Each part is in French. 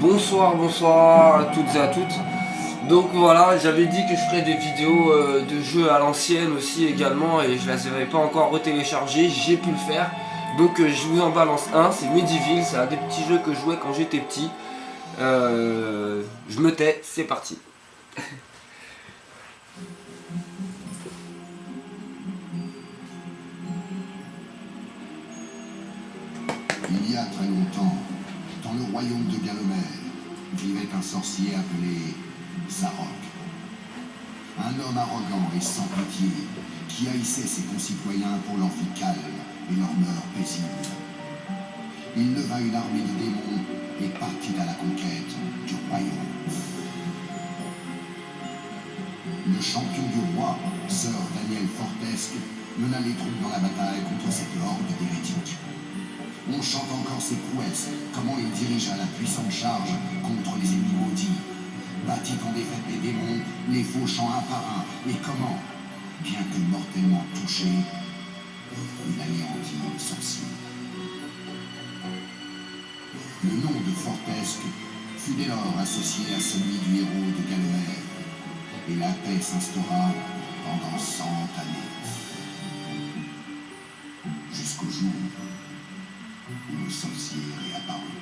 Bonsoir à toutes et à toutes. Donc voilà, j'avais dit que je ferais des vidéos de jeux à l'ancienne aussi également et je les avais pas encore retéléchargées, j'ai pu le faire. Donc je vous en balance un, c'est Medieval, c'est un des petits jeux que je jouais quand j'étais petit. Je me tais, c'est parti. Il y a très longtemps, dans le royaume de Galomer, vivait un sorcier appelé Zarok. Un homme arrogant et sans pitié, qui haïssait ses concitoyens pour leur vie calme et leur mœurs paisibles. Il leva une armée de démons et partit à la conquête du royaume. Le champion du roi, Sir Daniel Fortesque, mena les troupes dans la bataille contre cette horde d'hérétiques. On chante encore ses prouesses, comment il dirigea la puissante charge contre les ennemis maudits, battit en défaite les démons, les fauchant un par un, et comment, bien que mortellement touché, il anéantit les sorciers. Le nom de Fortesque fut dès lors associé à celui du héros de Galomer, et la paix s'instaura pendant 100 années. Jusqu'au jour où le sorcier réapparut.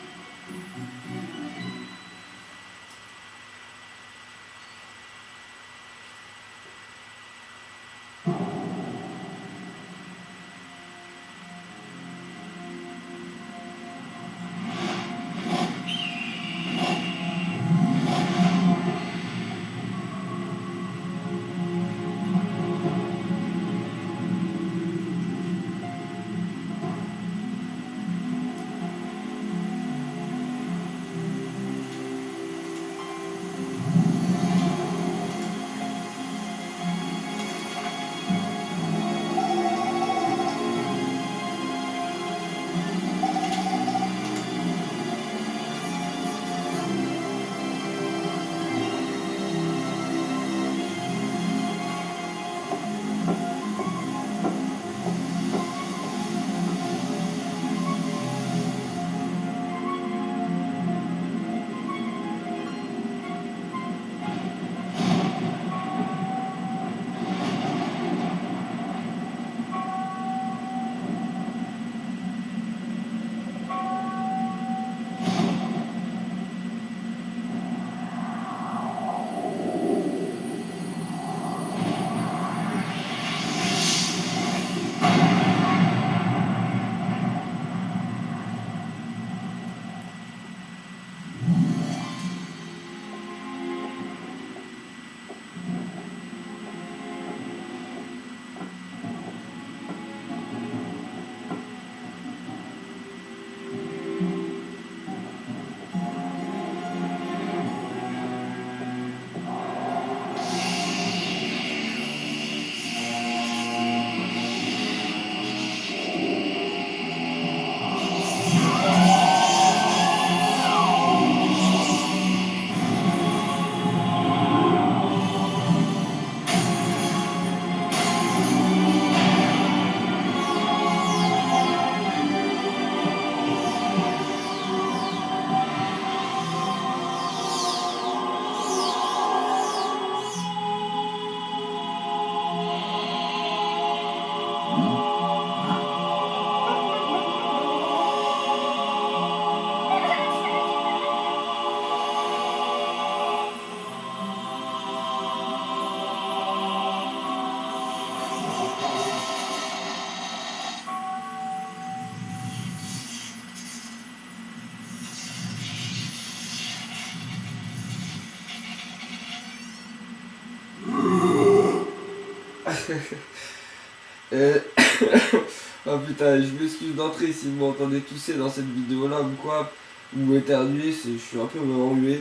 Oh putain, je m'excuse d'entrée si vous m'entendez tousser dans cette vidéo là ou quoi, ou éternuer, je suis un peu enrhumé.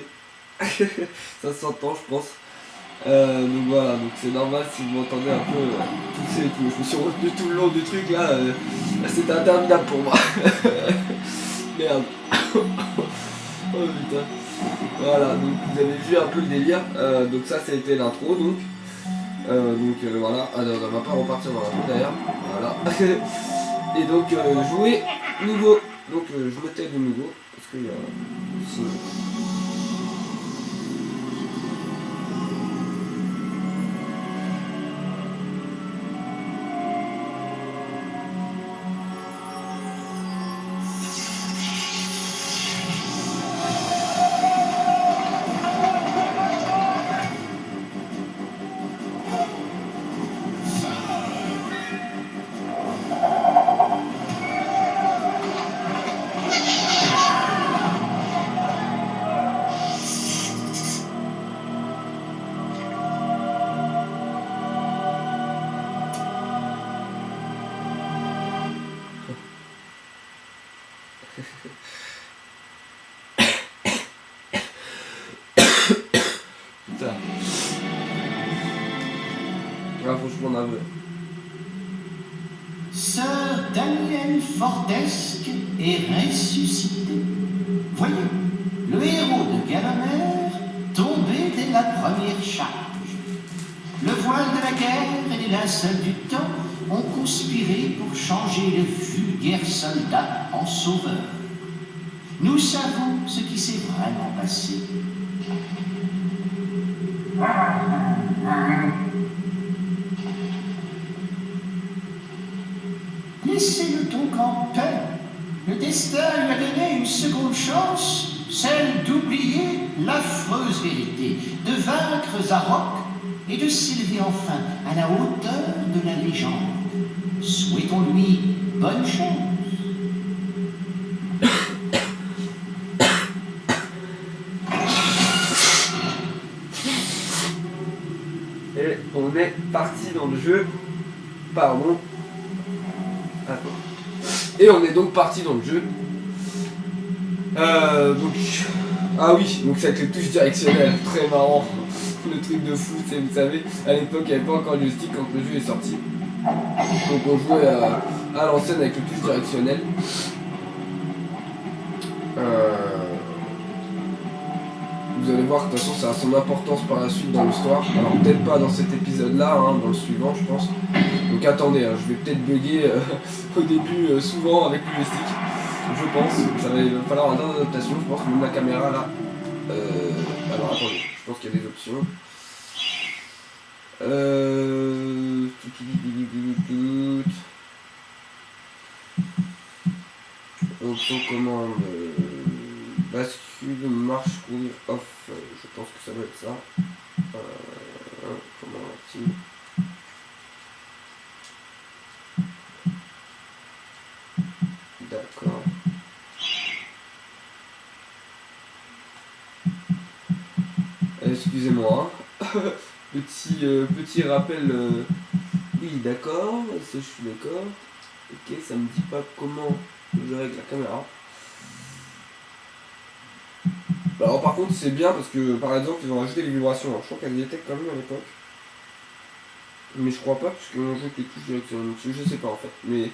Ça s'entend je pense. Donc voilà, donc c'est normal si vous m'entendez un peu tousser et tout. Je me suis retenu tout le long du truc là, c'était interminable pour moi. Merde. Oh putain. Voilà, donc vous avez vu un peu le délire. Donc ça c'était l'intro donc. Voilà, on va pas repartir dans la route d'ailleurs, voilà. Et donc jouer nouveau Donc je me tais de nouveau, parce qu'il y a... sinon... Putain. Ah, franchement, on a vu. Sir Daniel Fortesque est ressuscité. Voyez, le héros de Gadamer tombé dès la première charge. Le voile de la guerre et les linceuls du temps ont conspiré pour changer le vulgaire soldat en sauveur. Nous savons ce qui s'est vraiment passé. Laissez-le donc en paix. Le destin lui a donné une seconde chance, celle d'oublier l'affreuse vérité, de vaincre Zarok et de s'élever enfin à la hauteur de la légende. Souhaitons-lui bonne chance. Et on est parti dans le jeu. Pardon. Attends. Et on est donc parti dans le jeu. Donc... Ah oui, donc c'est avec les touches directionnelles, très marrant. Le truc de fou, c'est, vous savez, à l'époque il n'y avait pas encore de joystick quand le jeu est sorti. Donc on jouait à l'ancienne avec les touches directionnelles. Vous allez voir que de toute façon ça a son importance par la suite dans l'histoire. Alors peut-être pas dans cet épisode-là, hein, dans le suivant je pense. Donc attendez, hein, je vais peut-être bugger au début souvent avec le joystick. Je pense, ça va falloir une adaptation, je pense que même la caméra là. Alors attendez, je pense qu'il y a des options. Option commande. Bascule, marche, courir, off. Je pense que ça doit être ça. Comment active? D'accord. Excusez-moi. Petit rappel. Oui, d'accord. Ça, je suis d'accord. Ok, ça me dit pas comment je règle la caméra. Alors par contre c'est bien parce que par exemple ils ont rajouté les vibrations. Alors, je crois qu'elles y étaient quand même à l'époque. Mais je crois pas parce qu'on joue avec les touches directionnelles. Je sais pas en fait. Mais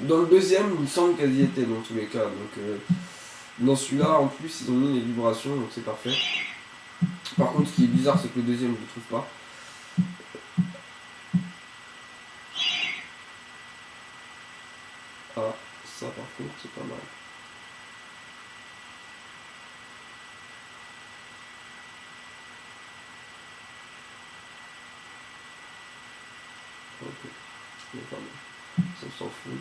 dans le deuxième il me semble qu'elles y étaient dans tous les cas. Donc dans celui-là en plus ils ont mis les vibrations donc c'est parfait. Par contre ce qui est bizarre c'est que le deuxième je le trouve pas. Ah ça par contre c'est pas mal. Ok, mais pas mal. Ça s'en fout.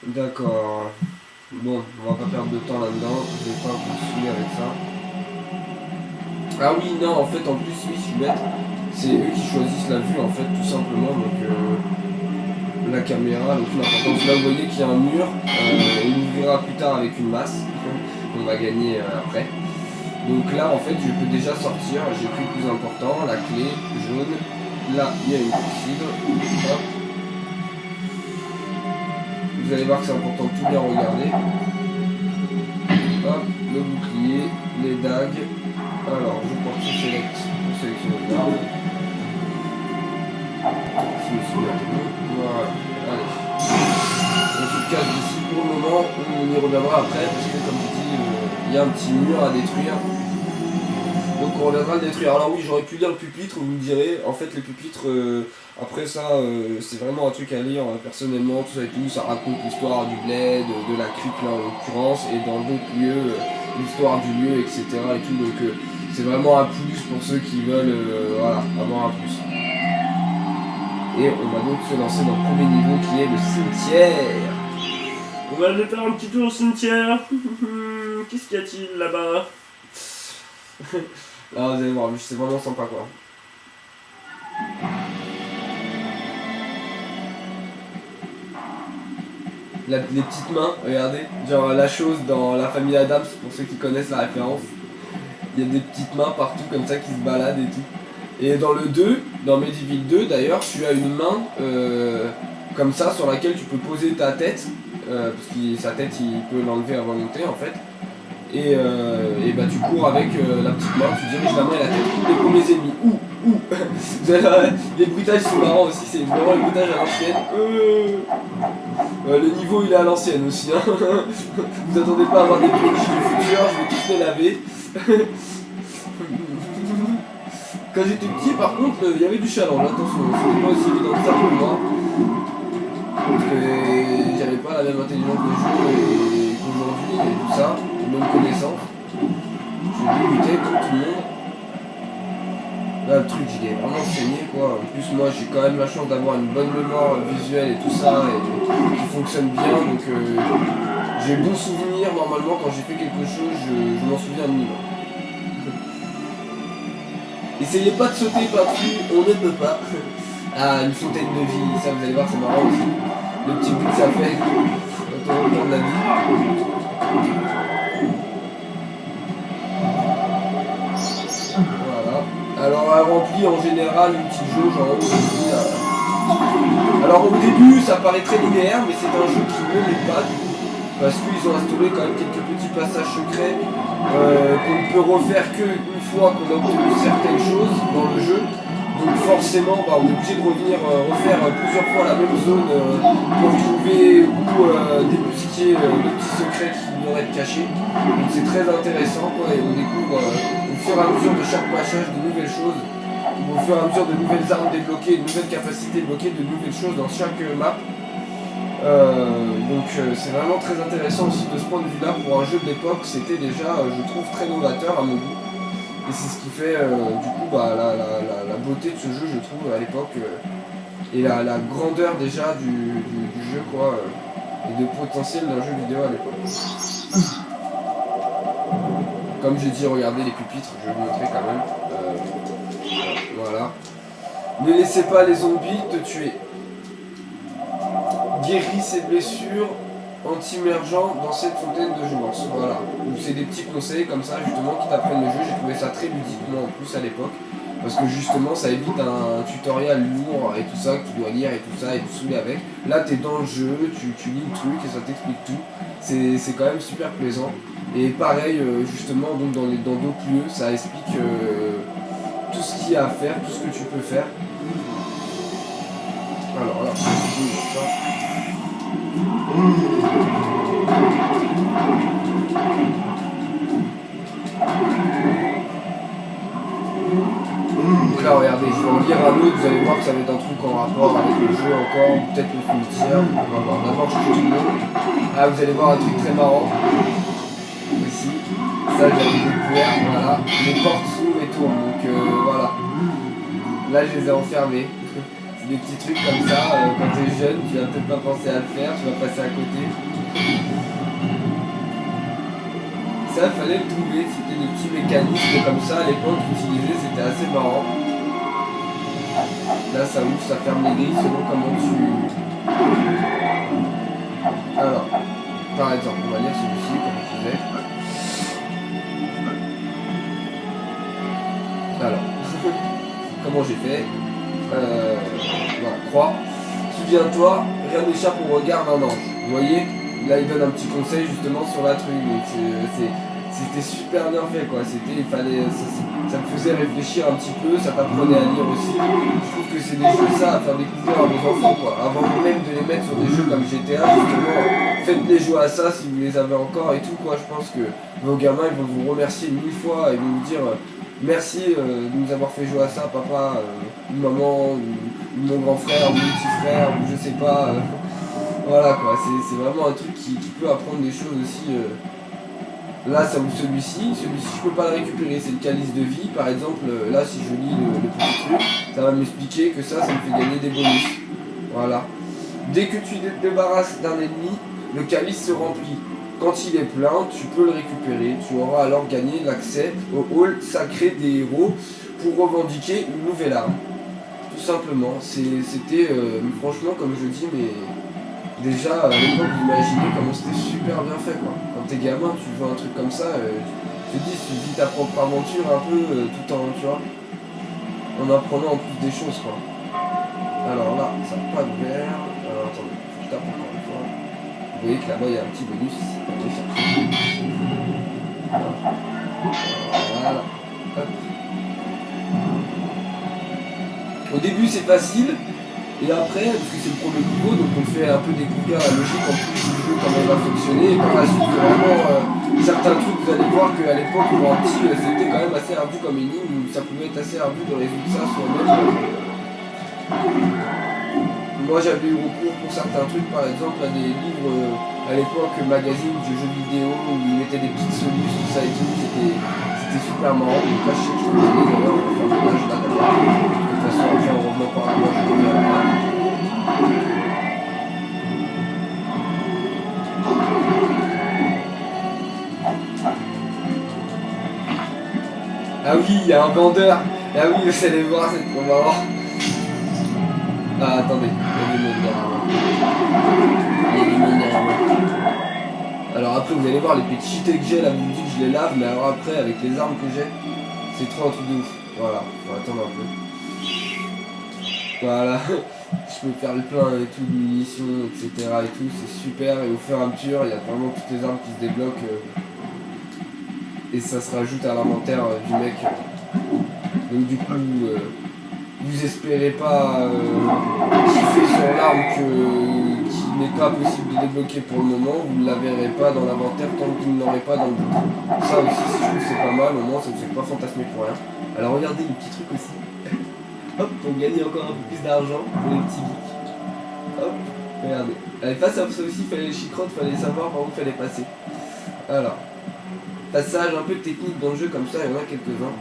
D'accord. Bon, on va pas perdre de temps là-dedans. Je vais pas continuer avec ça. Ah oui, non, en fait, en plus, oui, je suis bête. C'est eux qui choisissent la vue, en fait, tout simplement. Donc, la caméra, donc l'importance. Là, vous voyez qu'il y a un mur. On l'ouvrira plus tard avec une masse. On va gagner après. Donc là en fait je peux déjà sortir, j'ai pris le plus important, la clé jaune, là il y a une cidre, hop. Vous allez voir que c'est important de tout bien regarder. Hop, le bouclier, les dagues, alors je porte ce select pour sélectionner l'arme. Si je me souviens bien, voilà, allez. On se casse d'ici pour le moment, on y reviendra après parce que comme je dis, il y a un petit mur à détruire. Donc on reviendra le détruire. Alors oui, j'aurais pu lire le pupitre, vous me direz, en fait les pupitres, après ça, c'est vraiment un truc à lire personnellement, tout ça et tout, ça raconte l'histoire du bled, de la crique là en l'occurrence, et dans d'autres lieux, l'histoire du lieu, etc. et tout, donc c'est vraiment un plus pour ceux qui veulent voilà, avoir un plus. Et on va donc se lancer dans le premier niveau qui est le cimetière. On va aller faire un petit tour au cimetière. Qu'est-ce qu'y a-t-il là-bas? Là vous allez voir, c'est vraiment sympa quoi. Les petites mains, regardez, genre la chose dans la famille Adams, pour ceux qui connaissent la référence. Il y a des petites mains partout comme ça qui se baladent et tout. Et dans le 2, dans Medieval 2 d'ailleurs, tu as une main comme ça sur laquelle tu peux poser ta tête, parce que sa tête il peut l'enlever à volonté en fait. Et bah tu cours avec la petite main, tu diriges la main et la tête. Les premiers ennemis, les bruitages sont marrants aussi, c'est vraiment le bruitage à l'ancienne. Le niveau il est à l'ancienne aussi, hein. Vous attendez pas à avoir des PNJ du futur, je vais tous les laver. Quand j'étais petit par contre, il y avait du challenge, attention, c'était pas aussi évident que ça pour moi. Parce que j'avais pas la même intelligence de jeu qu'aujourd'hui et tout ça, même connaissance. J'ai débuté comme tout le monde. Là le truc il est vraiment saigné quoi. En plus moi j'ai quand même la chance d'avoir une bonne mémoire visuelle et tout ça et qui fonctionne bien donc j'ai bon souvenir normalement quand j'ai fait quelque chose je m'en souviens de minimum. Essayez pas de sauter par-dessus, on ne peut pas. Ah, une fontaine de vie, ça vous allez voir c'est marrant aussi. Le petit bruit que ça fait quand on reprend de la vie. Voilà. Alors elle remplit en général une petite jauge en haut. Alors au début ça paraît très linéaire mais c'est un jeu qui ne l'est pas du coup. Parce qu'ils ont instauré quand même quelques petits passages secrets qu'on ne peut refaire qu'une fois qu'on a obtenu certaines choses dans le jeu. Donc forcément bah, on est obligé de revenir refaire plusieurs fois la même zone pour trouver ou débusquer le petit secret qui y aurait de caché. Donc c'est très intéressant quoi, et on découvre au fur et à mesure de chaque passage de nouvelles choses, au fur et à mesure de nouvelles armes débloquées, de nouvelles capacités débloquées, de nouvelles choses dans chaque map. Donc c'est vraiment très intéressant aussi de ce point de vue là pour un jeu de l'époque, c'était déjà je trouve très novateur à mon goût et c'est ce qui fait du coup bah, la beauté de ce jeu je trouve à l'époque et la grandeur déjà du jeu quoi et de potentiel d'un jeu vidéo à l'époque. Comme j'ai dit regardez les pupitres, je vais vous montrer quand même. Voilà. Ne laissez pas les zombies te tuer. Guéris ses blessures anti-mergent dans cette fontaine de jouvence. Voilà. Donc c'est des petits conseils comme ça justement qui t'apprennent le jeu. J'ai trouvé ça très ludique moi en plus à l'époque. Parce que justement ça évite un tutoriel lourd et tout ça que tu dois lire et tout ça et te saouler avec. Là t'es dans le jeu, tu lis le truc et ça t'explique tout. C'est quand même super plaisant. Et pareil justement donc dans d'autres lieux ça explique tout ce qu'il y a à faire, tout ce que tu peux faire. Alors là, ça. Donc là regardez, je vais en lire un autre, vous allez voir que ça va être un truc en rapport avec le jeu encore, peut-être le cimetière, on va voir. D'abord je tue tout le monde. Ah vous allez voir un truc très marrant. Ici. Ça j'avais découvert, voilà. Les portes s'ouvrent et tournent, donc voilà. Là je les ai enfermés. Des petits trucs comme ça, quand t'es jeune, tu vas peut-être pas penser à le faire, tu vas passer à côté. Ça, fallait le trouver, c'était des petits mécanismes comme ça à l'époque utilisés, c'était assez marrant. Là ça ouvre, ça ferme les grilles selon comment tu... Alors, par exemple, on va lire celui-ci comme je disais. Alors, comment j'ai fait? Voilà, croix. Souviens-toi, rien n'échappe au regard d'un ange. Vous voyez, là il donne un petit conseil justement sur la truie. Donc c'était super bien fait quoi. Il fallait, ça me faisait réfléchir un petit peu, ça t'apprenait à lire aussi. Je trouve que c'est des jeux ça à faire découvrir à vos enfants quoi. Avant même de les mettre sur des jeux comme GTA justement, faites-les jouer à ça si vous les avez encore et tout quoi. Je pense que vos gamins ils vont vous remercier 1000 fois et vont vous dire merci de nous avoir fait jouer à ça, papa, ou maman, ou mon grand frère, ou mon petit frère, ou je sais pas. Voilà quoi, c'est vraiment un truc qui peut apprendre des choses aussi. Là, ça ouvre celui-ci je peux pas le récupérer, c'est le calice de vie. Par exemple, là, si je lis le petit truc, ça va m'expliquer que ça me fait gagner des bonus. Voilà. Dès que tu te débarrasses d'un ennemi, le calice se remplit. Quand il est plein, tu peux le récupérer. Tu auras alors gagné l'accès au hall sacré des héros pour revendiquer une nouvelle arme. Tout simplement. C'était, franchement, comme je dis, mais déjà à l'époque, vous imaginez comment c'était super bien fait, quoi. Quand t'es gamin, tu vois un truc comme ça, tu te dis, tu vis ta propre aventure un peu, tout en, tu vois, en apprenant en plus des choses, quoi. Alors là, ça n'a pas de verre. Alors attendez, je tape encore une fois. Vous voyez que là-bas, il y a un petit bonus. Allez chercher. Voilà. Hop. Au début, c'est facile. Et après, parce que c'est le premier niveau, donc on fait un peu découvrir la logique en plus du jeu, comment il va fonctionner. Et par la suite, vraiment, certains trucs, vous allez voir qu'à l'époque, pour un petit, c'était quand même assez ardu comme énigme. Ça pouvait être assez ardu de résoudre ça soi-même. Moi j'avais eu recours pour certains trucs, par exemple à des livres à l'époque, magazines de jeux vidéo où ils mettaient des petites solutions, tout ça et tout, c'était super marrant. Donc là je sais que je peux y aller d'ailleurs, on va faire le ménage là d'abord. De toute façon après en revenant par là, moi je reviens là. Ah oui, il y a un vendeur. Ah oui, vous allez voir, c'est trop marrant. Ah attendez, il y a du monde derrière moi. Il y a du monde derrière moi. Alors après vous allez voir les petits cheatés que j'ai là, vous me dites que je les lave, mais alors après avec les armes que j'ai, c'est trop un truc de ouf. Voilà, faut attendre un peu. Voilà, je peux faire le plein et tout de munitions, etc. et tout, c'est super, et au fur et à mesure, il y a vraiment toutes les armes qui se débloquent. Et ça se rajoute à l'inventaire du mec. Donc du coup, vous espérez pas kiffer sur l'arme qui n'est pas possible de débloquer pour le moment, vous ne la verrez pas dans l'inventaire tant que vous ne l'aurez pas dans le jeu. Ça aussi, je trouve que c'est pas mal, au moins ça ne fait pas fantasmer pour rien. Alors regardez le petit truc aussi. Hop, pour gagner encore un peu plus d'argent pour les petits geeks. Hop, regardez. Allez, face à ça aussi, il fallait les chicrottes, il fallait savoir par où il fallait passer. Alors, passage un peu technique dans le jeu comme ça, il y en a quelques-uns.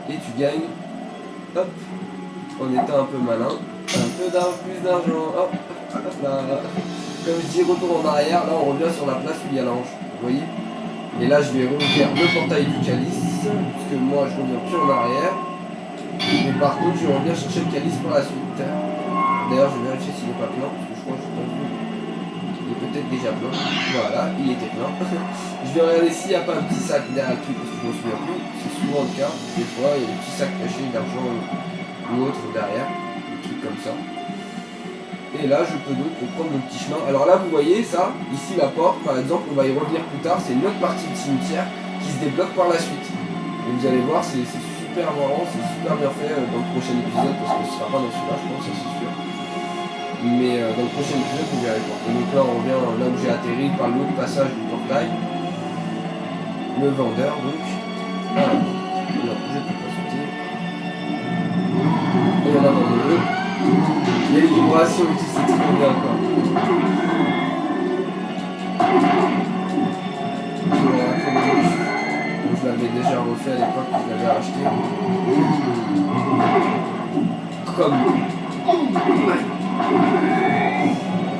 Et tu gagnes, hop, en étant un peu malin, un peu plus d'argent, hop, hop là. Comme je dis, retour en arrière, là on revient sur la place où il y a l'ange, vous voyez. Et là je vais rouvrir le portail du calice, puisque moi je reviens plus en arrière. Mais par contre je reviens chercher le calice par la suite. D'ailleurs je vais vérifier s'il n'est pas plein, parce que je crois que je n'ai pas vu. Il est peut-être déjà plein. Voilà, il était plein. Je vais regarder s'il n'y a pas un petit sac derrière le truc, parce que je m'en souviens plus. C'est souvent le cas. Des fois, il y a des petits sacs cachés d'argent ou autre derrière. Des trucs comme ça. Et là, je peux donc prendre mon petit chemin. Alors là, vous voyez ça, ici la porte, par exemple, on va y revenir plus tard. C'est une autre partie du cimetière qui se débloque par la suite. Et vous allez voir, c'est super marrant, c'est super bien fait dans le prochain épisode, parce que ce sera pas dans celui-là, je pense, ça c'est sûr. Mais dans le prochain épisode, vous verrez quoi. Et donc là, on revient là où j'ai atterri par l'autre passage du portail. Le vendeur, donc. Ah, non, je peux pas sauter. Et il y en a dans le jeu. Il y a les vibrations et tout, c'est trop bien quoi. Je l'avais déjà refait à l'époque, je l'avais acheté. Comme.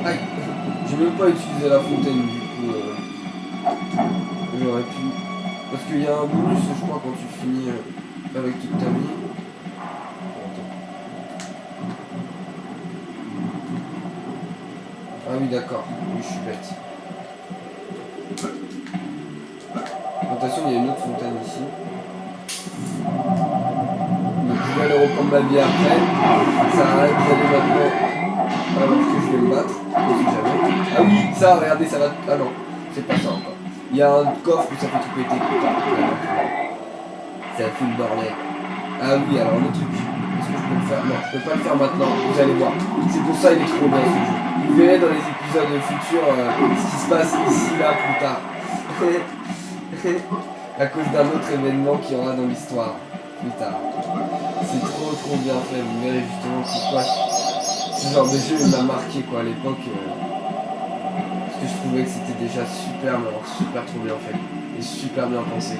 Aïe. J'ai même pas utilisé la fontaine du coup. J'aurais pu. Parce qu'il y a un bonus, je crois, quand tu finis avec toute ta vie. Ah oui, d'accord. Oui, je suis bête. Attention, il y a une autre fontaine ici. Donc je vais aller reprendre ma vie après. Ça arrête d'aller maintenant. Alors que je vais me battre. Si jamais. Ah oui, ça, regardez, ça va. Ah non, c'est pas ça encore. Il y a un coffre où ça fait tout péter. Putain. Ça fout le bordel. Ah oui, alors un autre truc. Est-ce que je peux le faire? Non, je peux pas le faire maintenant. Vous allez voir. C'est pour ça il est trop bien ce jeu. Vous verrez dans les épisodes futurs ce qui se passe ici, là, plus tard. À cause d'un autre événement qu'il y aura dans l'histoire. plus tard. C'est trop bien fait, vous verrez justement pourquoi ce genre de jeu m'a marqué quoi à l'époque. Parce que je trouvais que c'était déjà super, mais alors super trop bien fait. Et super bien pensé.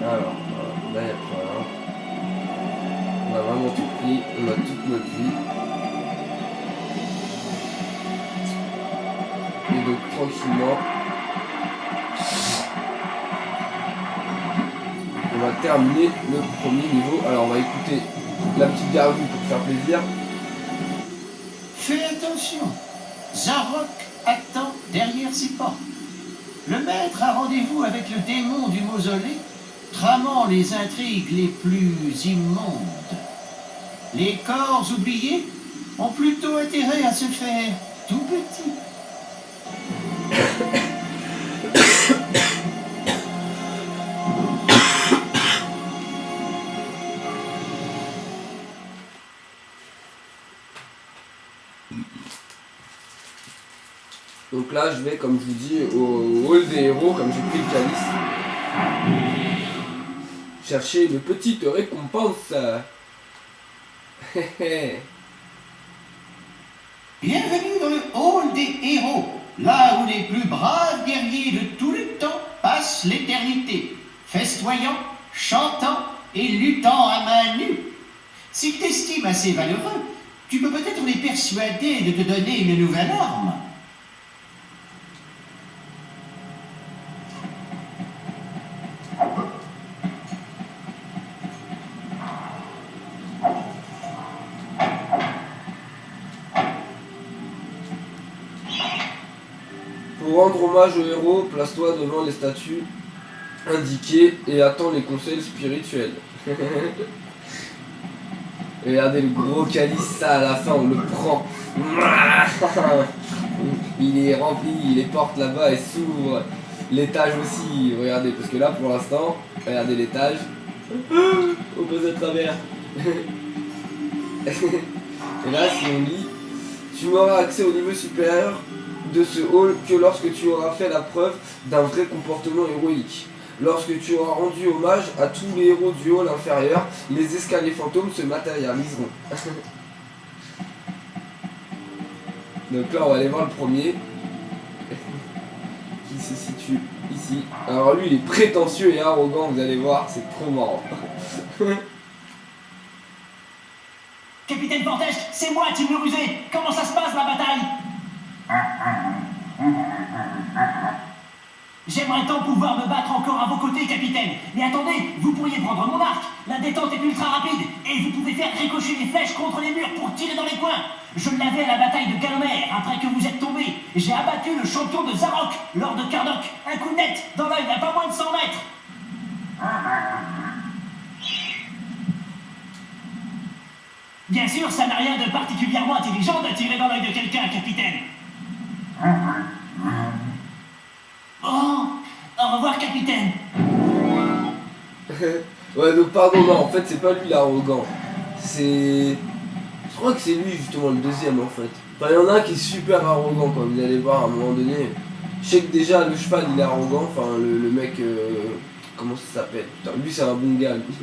Alors, là il n'y a plus rien. On a vraiment tout pris, on a toute notre vie. Et donc tranquillement, on va terminer le premier niveau. Alors on va écouter la petite gargouille pour faire plaisir. Fais attention, Zarok attend derrière ses portes. Le maître a rendez-vous avec le démon du mausolée, tramant les intrigues les plus immondes. Les corps oubliés ont plutôt intérêt à se faire tout petits. Donc là, je vais, comme je vous dis, au hall des héros, comme j'ai pris le calice, chercher une petite récompense. Bienvenue dans le hall des héros, là où les plus braves guerriers de tout le temps passent l'éternité, festoyant, chantant et luttant à main nue. S'ils t'estiment assez valeureux, tu peux peut-être les persuader de te donner une nouvelle arme. Pour rendre hommage aux héros, place-toi devant les statues indiquées et attends les conseils spirituels. Regardez le gros calice, ça à la fin on le prend. Il est rempli, les portes là-bas et s'ouvrent. L'étage aussi, regardez, parce que là pour l'instant, regardez l'étage. On passe à travers. Et là si on lit, tu n'auras accès au niveau supérieur de ce hall que lorsque tu auras fait la preuve d'un vrai comportement héroïque. Lorsque tu auras rendu hommage à tous les héros du hall inférieur, les escaliers fantômes se matérialiseront. Donc là on va aller voir le premier qui se situe ici. Alors lui il est prétentieux et arrogant, vous allez voir, c'est trop marrant. Capitaine Fortesque, c'est moi, Tim le rusé. Comment ça se passe la bataille? J'aimerais tant pouvoir me battre encore à vos côtés, capitaine. Mais attendez, vous pourriez prendre mon arc. La détente est ultra rapide et vous pouvez faire ricocher les flèches contre les murs pour tirer dans les coins. Je l'avais à la bataille de Galomer après que vous êtes tombé. J'ai abattu le champion de Zarok, Lord de Kardok. Un coup net dans l'œil à pas moins de 100 mètres. Bien sûr, ça n'a rien de particulièrement intelligent de tirer dans l'œil de quelqu'un, capitaine. Oh, au revoir, capitaine. Ouais, donc pardon, non, en fait c'est pas lui l'arrogant. C'est... Je crois que c'est lui justement le deuxième en fait. Enfin, il y en a un qui est super arrogant quand vous allez voir à un moment donné. Je sais que déjà le cheval il est arrogant, enfin le mec... comment ça s'appelle? Putain, lui c'est un bon gars, lui.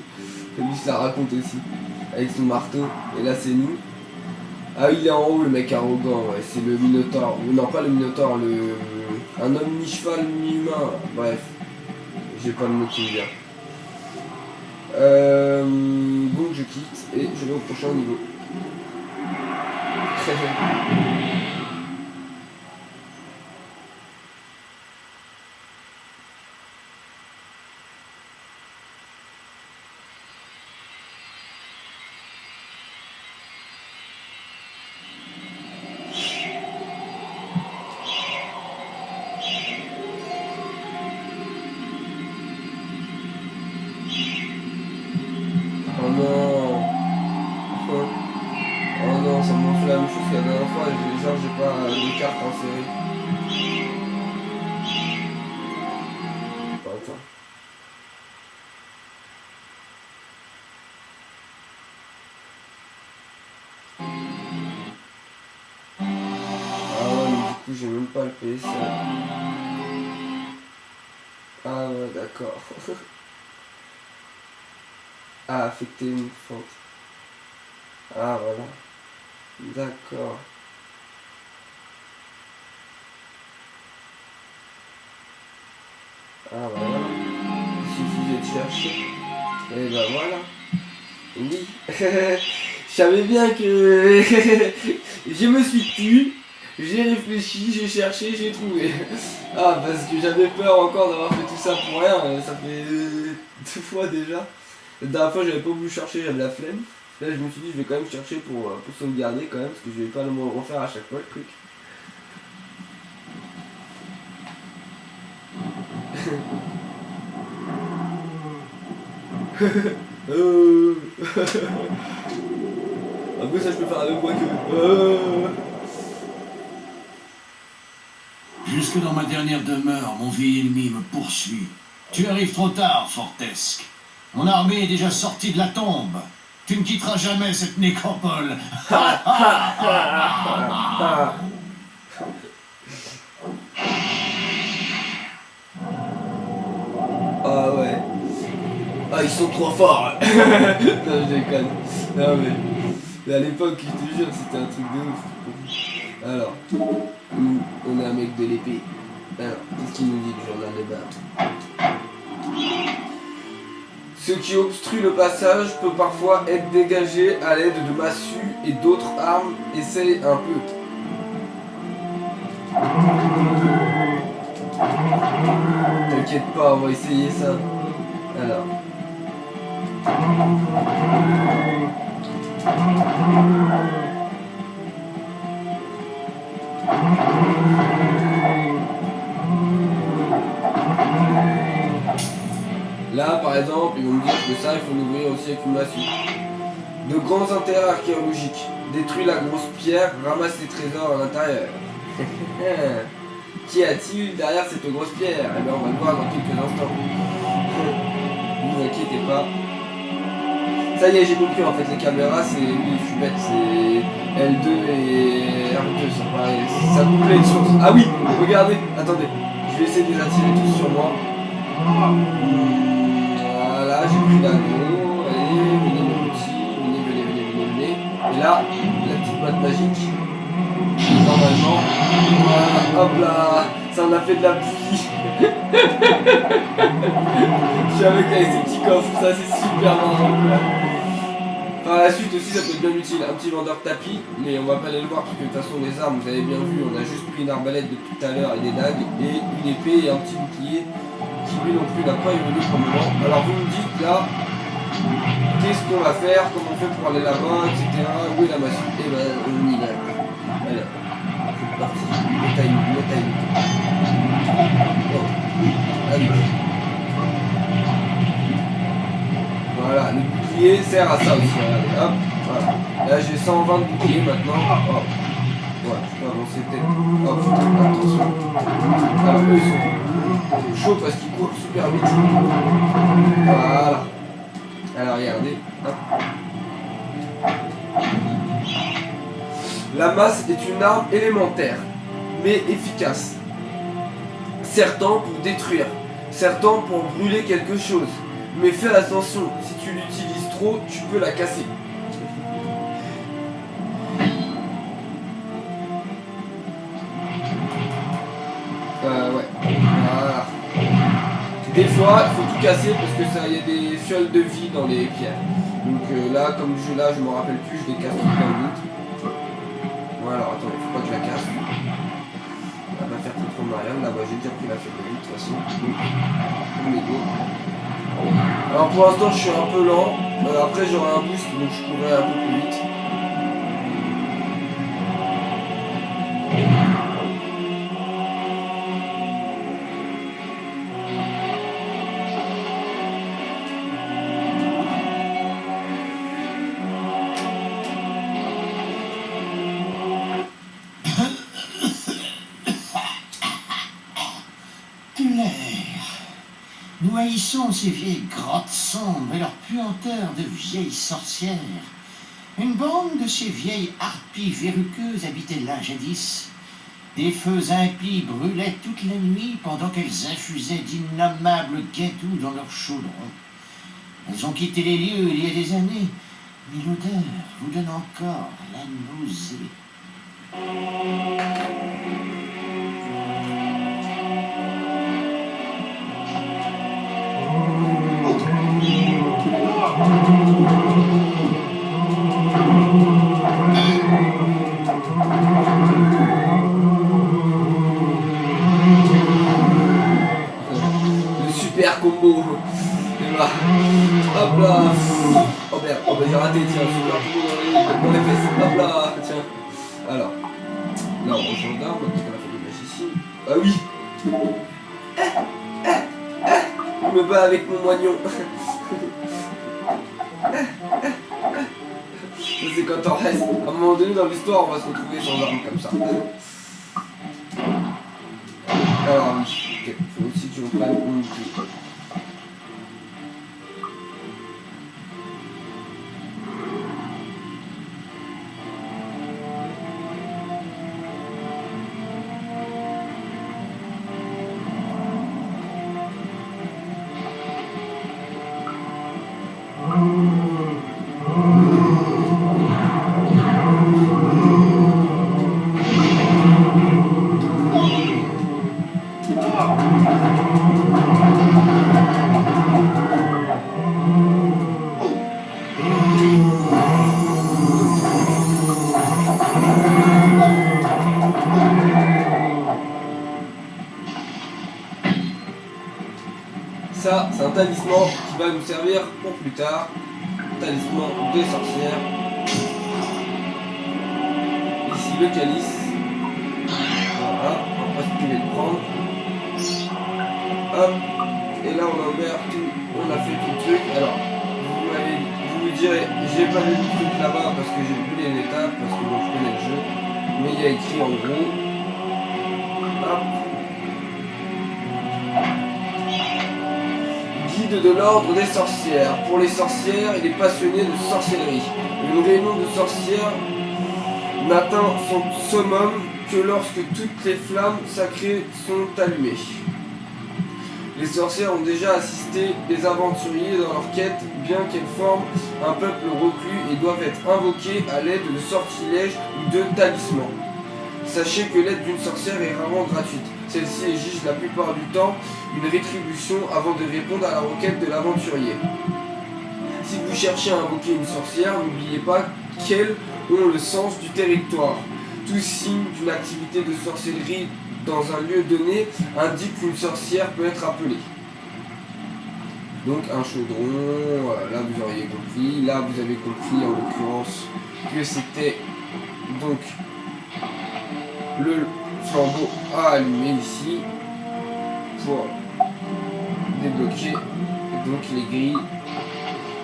Lui ça raconte aussi. Avec son marteau. Et là c'est nous. Ah il est en haut le mec arrogant, ouais, c'est le Minotaure. Non pas le Minotaure, un homme mi-cheval, mi-humain. Bref. J'ai pas le mot qui me vient. Donc je quitte et je vais au prochain niveau. Oh non. Oh non, ça m'a fait la même chose que la dernière fois, genre j'ai pas de carte en série. Attends. Ah ouais, mais du coup j'ai même pas le PS. Ah ouais, d'accord. d'accord. Ah, affecter une fente. Ah, voilà. D'accord. Ah, bah voilà. Il suffisait de chercher. Et bah voilà. Oui. Je savais bien que... Je me suis tue. J'ai réfléchi, j'ai cherché, j'ai trouvé. Ah, parce que j'avais peur encore d'avoir fait tout ça pour rien. Ça fait 2 fois déjà. La dernière fois, j'avais pas voulu chercher, j'avais la flemme. Là, je me suis dit, je vais quand même chercher pour sauvegarder quand même, parce que je vais pas le refaire à chaque fois le truc. Après ça, je peux faire la même voix que... Jusque dans ma dernière demeure, mon vieil ennemi me poursuit. Tu arrives trop tard, Fortesque. Mon armée est déjà sortie de la tombe. Tu ne quitteras jamais cette nécropole. Ah ouais. Ah, ils sont trop forts. Non, je déconne. Non mais à l'époque, je te jure, c'était un truc de ouf. Alors, nous, on est un mec de l'épée. Alors, qu'est-ce qu'il nous dit le journal de battre? Ce qui obstrue le passage peut parfois être dégagé à l'aide de massues et d'autres armes. Essaye un peu. T'inquiète pas, on va essayer ça. Alors. Là, par exemple, ils vont me dire que ça, il faut l'ouvrir aussi avec une massue. De grands intérêts archéologiques. Détruis la grosse pierre, ramasse les trésors à l'intérieur. Qu'y a-t-il derrière cette grosse pierre? Eh bien, on va le voir dans quelques instants. Ne vous inquiétez pas. Ça y est, j'ai compris, en fait, les caméras, c'est... Oui, je suis bête, c'est L2 et R2, ça paraît... Ça couplait une source. Ah oui, regardez, attendez. Je vais essayer de les attirer tous sur moi. Voilà, j'ai pris l'anneau. Allez, venez mon petit, venez. Et là, la petite boîte magique. Normalement, voilà, hop là, ça en a fait de la pluie. Je suis avec ces petits coffres, ça c'est super marrant quoi. Par la suite aussi, ça peut être bien utile, un petit vendeur de tapis, mais on va pas aller le voir parce que de toute façon les armes, vous avez bien vu, on a juste pris une arbalète depuis tout à l'heure et des dagues, et une épée et un petit bouclier qui lui non plus n'a pas évolué pour le moment. Alors vous me dites là, qu'est-ce qu'on va faire, comment on fait pour aller là-bas, etc. Où est la massue? Et ben on y va. Allez, c'est parti, le timing. Oh. Allez. Voilà, le bouclier sert à ça aussi, regardez, hop, voilà. Là j'ai 120 de bouclier maintenant, hop. Ouais, je peux avancer peut-être. Hop, attention. Alors eux ils sont chauds parce qu'ils courent super vite. Voilà. Alors regardez, hop. La masse est une arme élémentaire, mais efficace. Certains pour détruire, certains pour brûler quelque chose. Mais fais attention, si tu l'utilises trop, tu peux la casser. Ouais. Voilà. Des fois, il faut tout casser parce que ça, y a des fioles de vie dans les pierres. Donc là, comme je je me rappelle plus, je les casse tout d'un vite. Voilà, alors attendez, faut pas que je la casse. On va faire trop Marianne, là-bas j'ai déjà pris la fiole de vie de toute façon. On est go. Alors pour l'instant je suis un peu lent, après j'aurai un boost donc je courrai un peu plus vite. Nous haïssons ces vieilles grottes sombres et leur puanteur de vieilles sorcières. Une bande de ces vieilles harpies verruqueuses habitait là jadis. Des feux impies brûlaient toute la nuit pendant qu'elles infusaient d'innommables guettoux dans leurs chaudrons. Elles ont quitté les lieux il y a des années, mais l'odeur vous donne encore la nausée. Le super combo. Et là. Hop là. Oh merde, oh bah j'ai raté, tiens, super combo dans les fesses. Hop là, tiens. Alors. Là on gendarme, parce qu'on a fait des mèches ici. Ah oui. Je me bats avec mon moignon. C'est quand on reste. À un moment donné dans l'histoire, on va se retrouver sans armes comme ça. Alors oui, ok, faut aussi que je prenne mon outil. Ça, c'est un talisman qui va nous servir pour plus tard. Talisman des sorcières. Ici le calice. Voilà, on va pas se priver de prendre. Hop. Et là on a ouvert tout, on a fait tout le truc. Alors, vous me direz, j'ai pas lu le truc là-bas parce que j'ai plus les étapes, parce que bon, je connais le jeu. Mais il y a écrit en gros. Hop. Guide de l'ordre des sorcières. Pour les sorcières, il est passionné de sorcellerie. Une réunion de sorcières n'atteint son summum que lorsque toutes les flammes sacrées sont allumées. Les sorcières ont déjà assisté des aventuriers dans leur quête, bien qu'elles forment un peuple reclus et doivent être invoquées à l'aide de sortilèges ou de talismans. Sachez que l'aide d'une sorcière est rarement gratuite. Celle-ci exige la plupart du temps une rétribution avant de répondre à la requête de l'aventurier. Si vous cherchez à invoquer une sorcière, n'oubliez pas qu'elles ont le sens du territoire. Tout signe d'une activité de sorcellerie dans un lieu donné indique qu'une sorcière peut être appelée. Donc un chaudron, voilà, là vous auriez compris. Là vous avez compris en l'occurrence que c'était donc le flambeau à allumer ici pour débloquer donc les grilles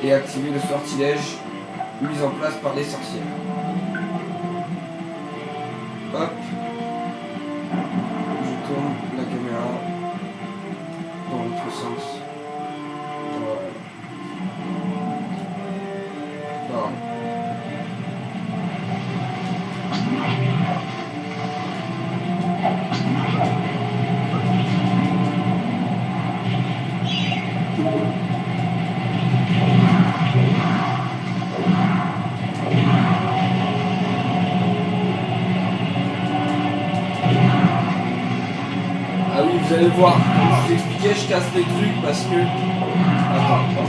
et activer le sortilège mis en place par les sorcières. Hop, je tourne la caméra dans l'autre sens. Voilà. Voilà. Ah oui, vous allez voir, comme je vous expliquais, je casse des trucs parce que... Attends, hop.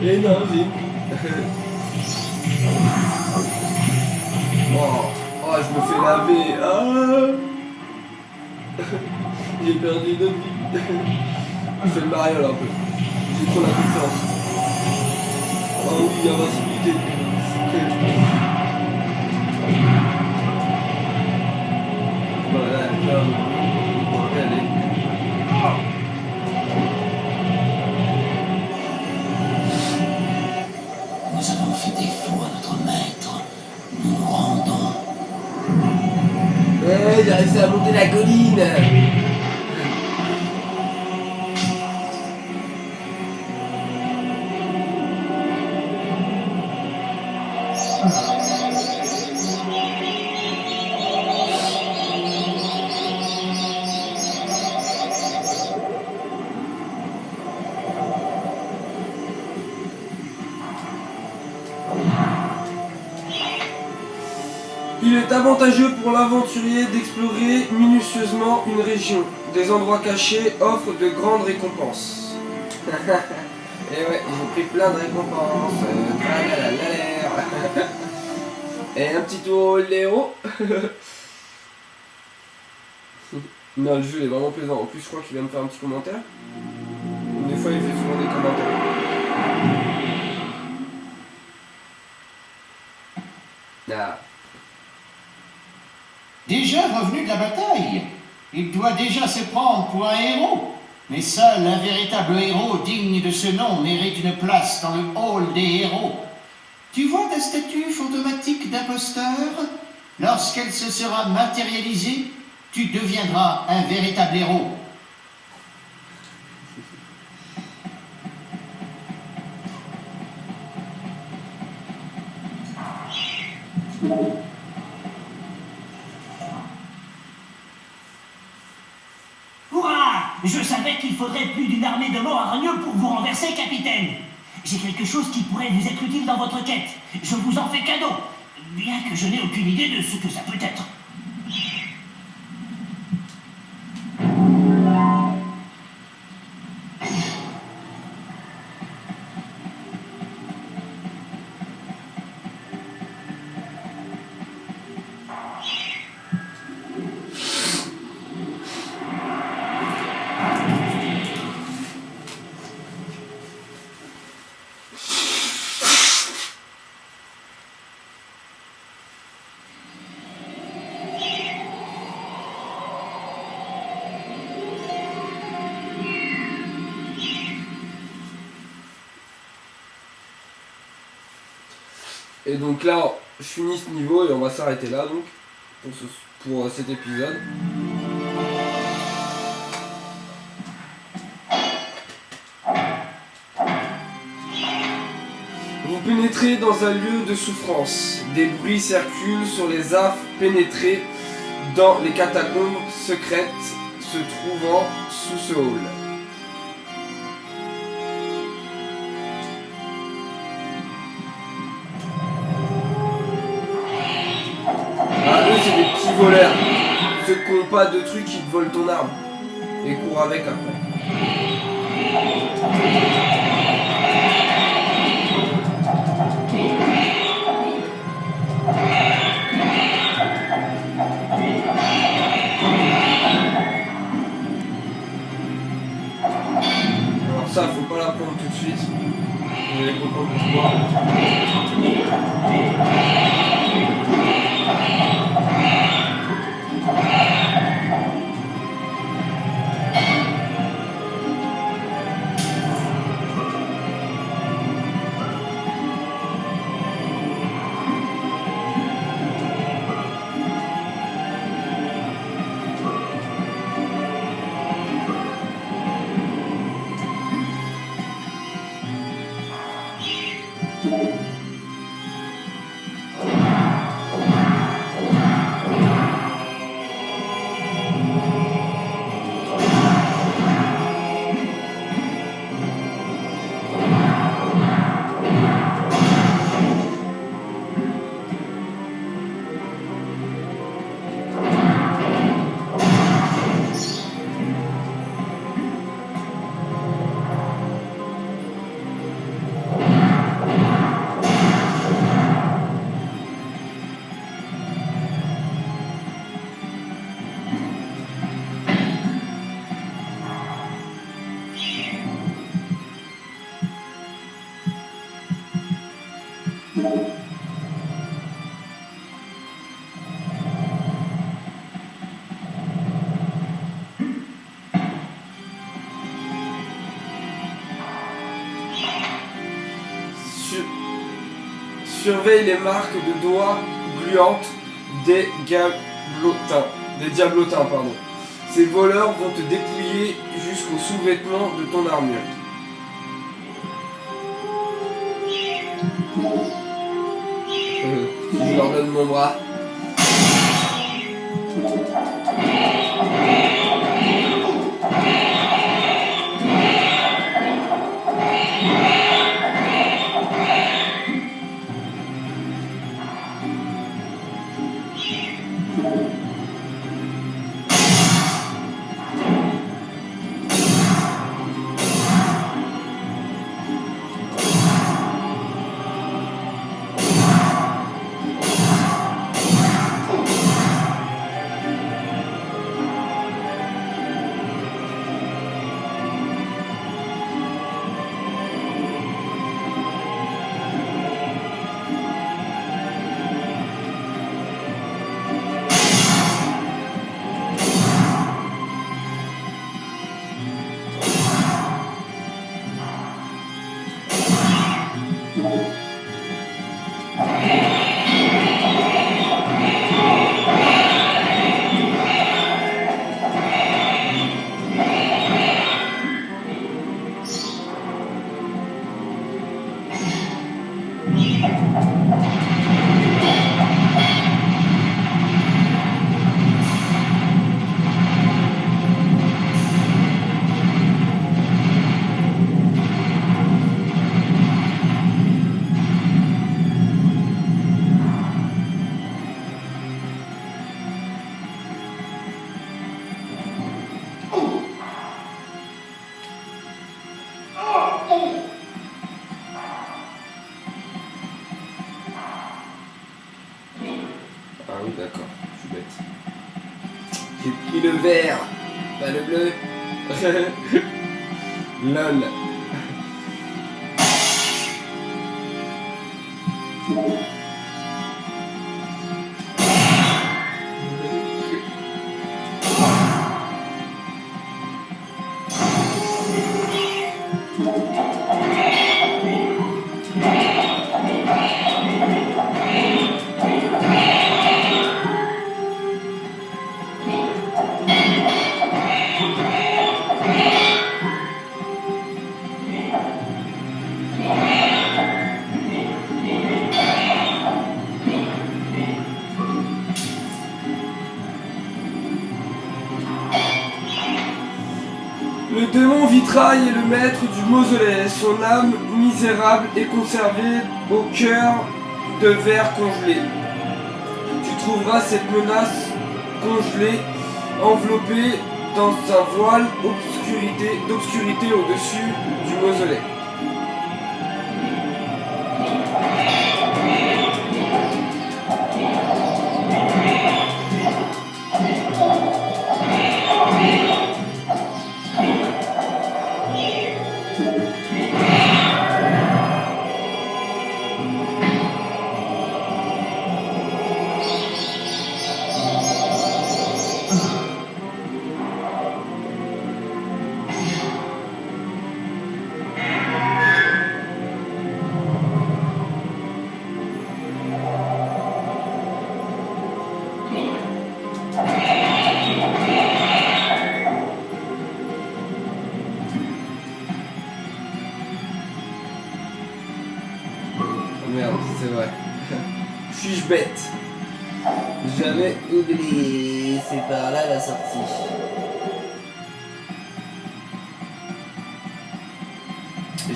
Énergie. Oh, oh, je me fais laver. Ah. J'ai perdu de vie. Je fais le mariole un peu. J'ai trop la confiance. Oh oui, invincibilité. Voilà, là, allez. Nous avons fait défaut à notre maître. Nous nous rendons. Ouais, j'ai réussi à monter la colline. Il est avantageux pour l'aventurier d'explorer minutieusement une région. Des endroits cachés offrent de grandes récompenses. Et ouais, j'ai pris plein de récompenses. Et un petit tour au héros. Non, le jeu est vraiment plaisant. En plus, je crois qu'il va me faire un petit commentaire. Des fois, il fait souvent des commentaires. Ah. Déjà revenu de la bataille, il doit déjà se prendre pour un héros. Mais seul un véritable héros digne de ce nom mérite une place dans le hall des héros. Tu vois ta statue fantomatique d'imposteur? Lorsqu'elle se sera matérialisée, tu deviendras un véritable héros. Hurrah! Je savais qu'il faudrait plus d'une armée de morts hargneux pour vous renverser, capitaine. J'ai quelque chose qui pourrait vous être utile dans votre quête. Je vous en fais cadeau, bien que je n'ai aucune idée de ce que ça peut être. Et donc là, je finis ce niveau et on va s'arrêter là donc pour cet épisode. Vous pénétrez dans un lieu de souffrance. Des bruits circulent sur les affres pénétrées dans les catacombes secrètes se trouvant sous ce hall. Ah, eux, c'est des petits voleurs. Ceux qui n'ont pas de trucs, qui te volent ton arme. Et courent avec après. Alors ça, faut pas la prendre tout de suite. Je vais les reprendre pour toi. Surveille les marques de doigts gluantes des diablotins, pardon. Ces voleurs vont te dépouiller jusqu'aux sous-vêtements de ton armure. Je leur donne mon bras. Ah oui, d'accord, je suis bête. J'ai pris le vert, pas le bleu. Lol. Le démon vitrail est le maître du mausolée. Son âme misérable est conservée au cœur de verre congelé. Tu trouveras cette menace congelée, enveloppée dans un voile d'obscurité au-dessus du mausolée. Merde, c'est vrai. Suis-je bête? J'avais oublié. C'est par là la sortie.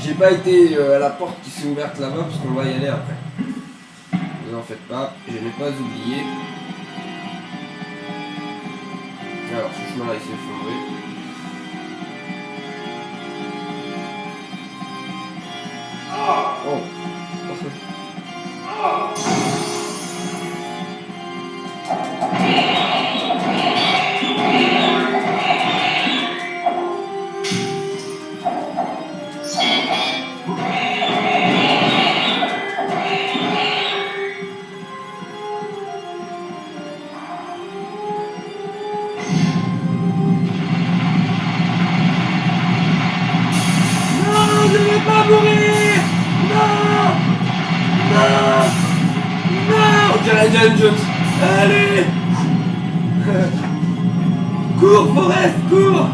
J'ai pas été à la porte qui s'est ouverte là-bas parce qu'on va y aller après. Ne vous en faites pas, je n'ai pas oublié. Alors ce chemin là il s'est effondré. Oh. Indiana Jones. Allez. Cours, Forrest, cours.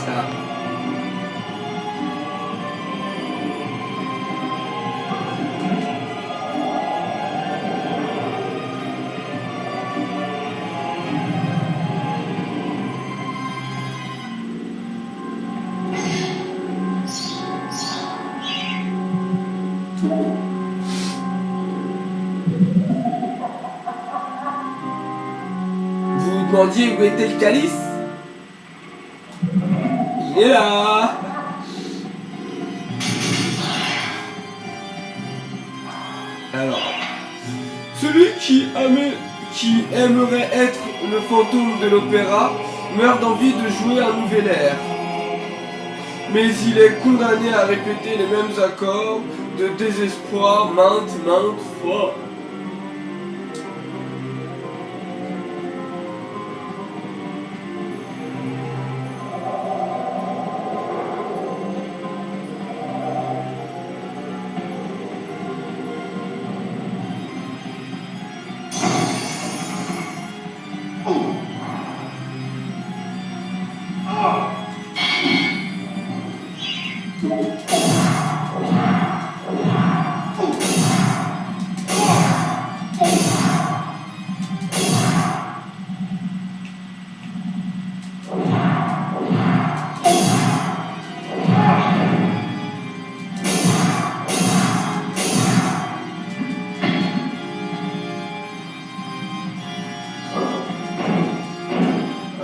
Ah. Vous vous demandiez où était le calice? Il est là. Alors, celui qui aimerait être le fantôme de l'opéra meurt d'envie de jouer un nouvel air. Mais il est condamné à répéter les mêmes accords de désespoir maintes fois.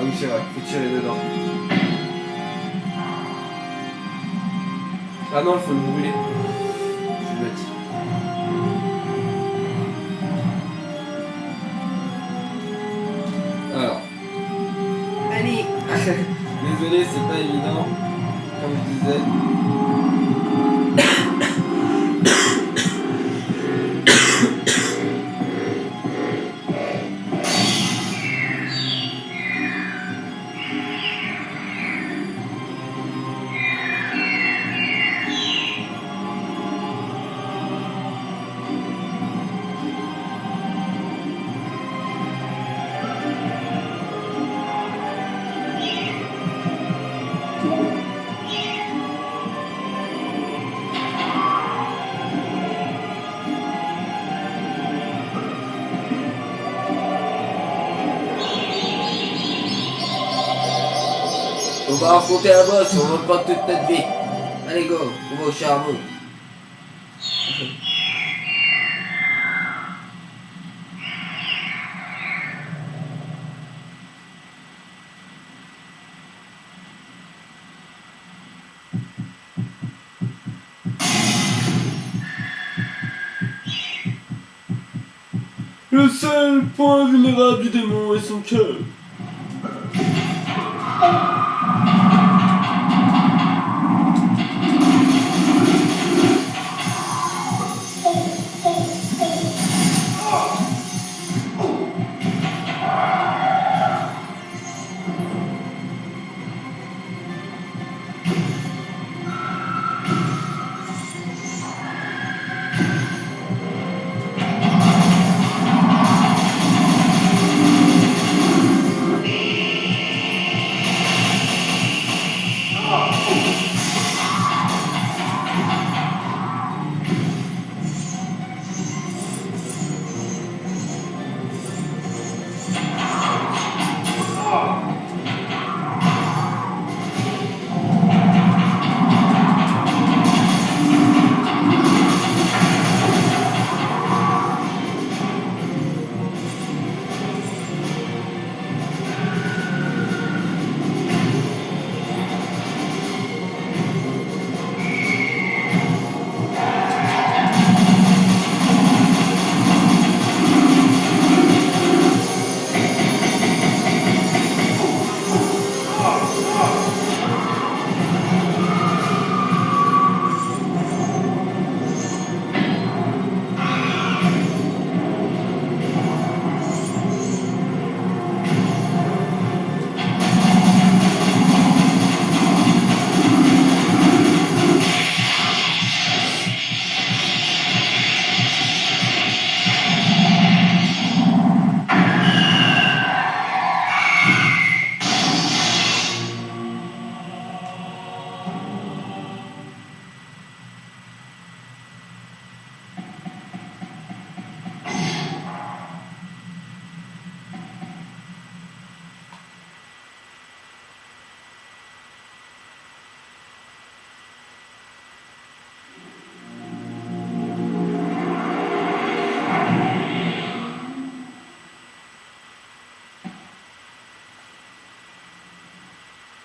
Ah oui, c'est vrai, faut tirer dedans. Ah non, il faut le brûler. Je suis bête. Alors. Allez. Désolé, c'est pas évident. Comme je disais. On va affronter un boss, on va prendre toute notre vie. Allez go, on va au charbon. Le seul point vulnérable du démon est son cœur.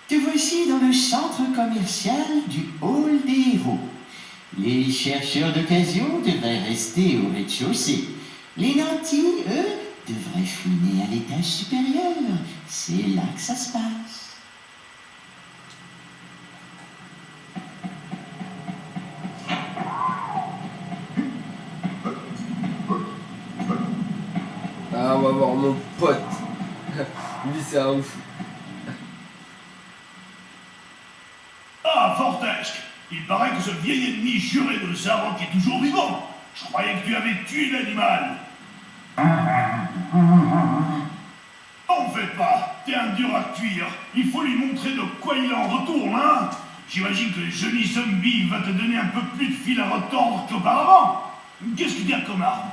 Te voici dans le centre commercial du Hall des Héros. Les chercheurs d'occasion devraient rester au rez-de-chaussée. Les nantis, eux, devraient fouiner à l'étage supérieur. C'est là que ça se passe. Ah, on va voir mon pote. Lui, c'est un ouf. Ah, Fortesque, il paraît que ce vieil ennemi juré de Zarok est toujours vivant. Je croyais que tu avais tué l'animal. En fait pas, t'es un dur à cuire. Il faut lui montrer de quoi il en retourne, hein. J'imagine que le joli zombie va te donner un peu plus de fil à retordre qu'auparavant. Qu'est-ce qu'il y a comme arme?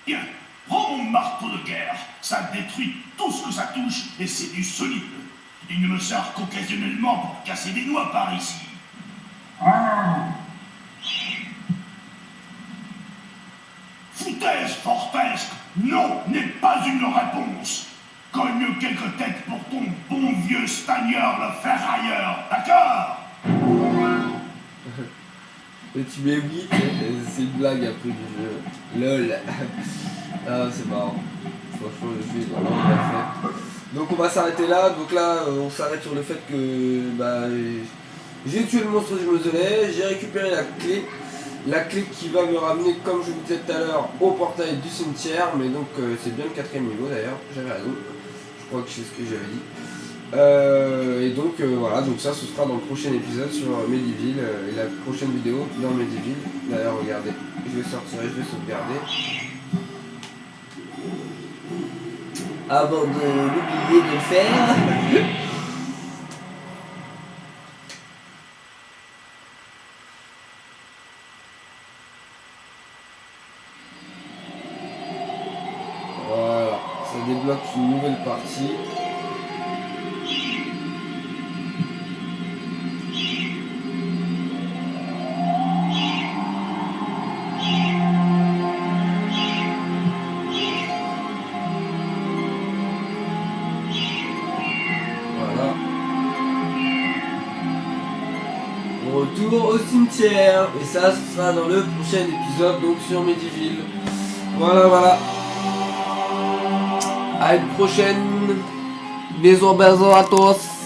Tiens, prends mon marteau de guerre. Ça détruit tout ce que ça touche et c'est du solide. Il ne me sert qu'occasionnellement pour casser des noix par ici. Foutaise, Fortesque, non n'est pas une réponse. Cogne quelques têtes pour ton bon vieux stagneur le ferrailleur, d'accord? Et tu mets oui, c'est une blague un peu du jeu. LOL. Ah, c'est marrant. Franchement, le jeu est vraiment bien fait. Donc on va s'arrêter là. Donc là, on s'arrête sur le fait que bah, j'ai tué le monstre du mausolée, j'ai récupéré la clé. La clé qui va me ramener, comme je vous disais tout à l'heure, au portail du cimetière. Mais donc c'est bien le 4ème niveau d'ailleurs, j'avais raison. Je crois que c'est ce que j'avais dit. Et donc voilà, donc ça ce sera dans le prochain épisode sur Mediville et la prochaine vidéo dans Mediville. D'ailleurs regardez, je vais sortir et je vais sauvegarder. Avant de l'oublier de le faire. Voilà, ça débloque une nouvelle partie. Retour au cimetière, et ça ce sera dans le prochain épisode, donc sur Mediville. Voilà. À une prochaine. Bisous à tous.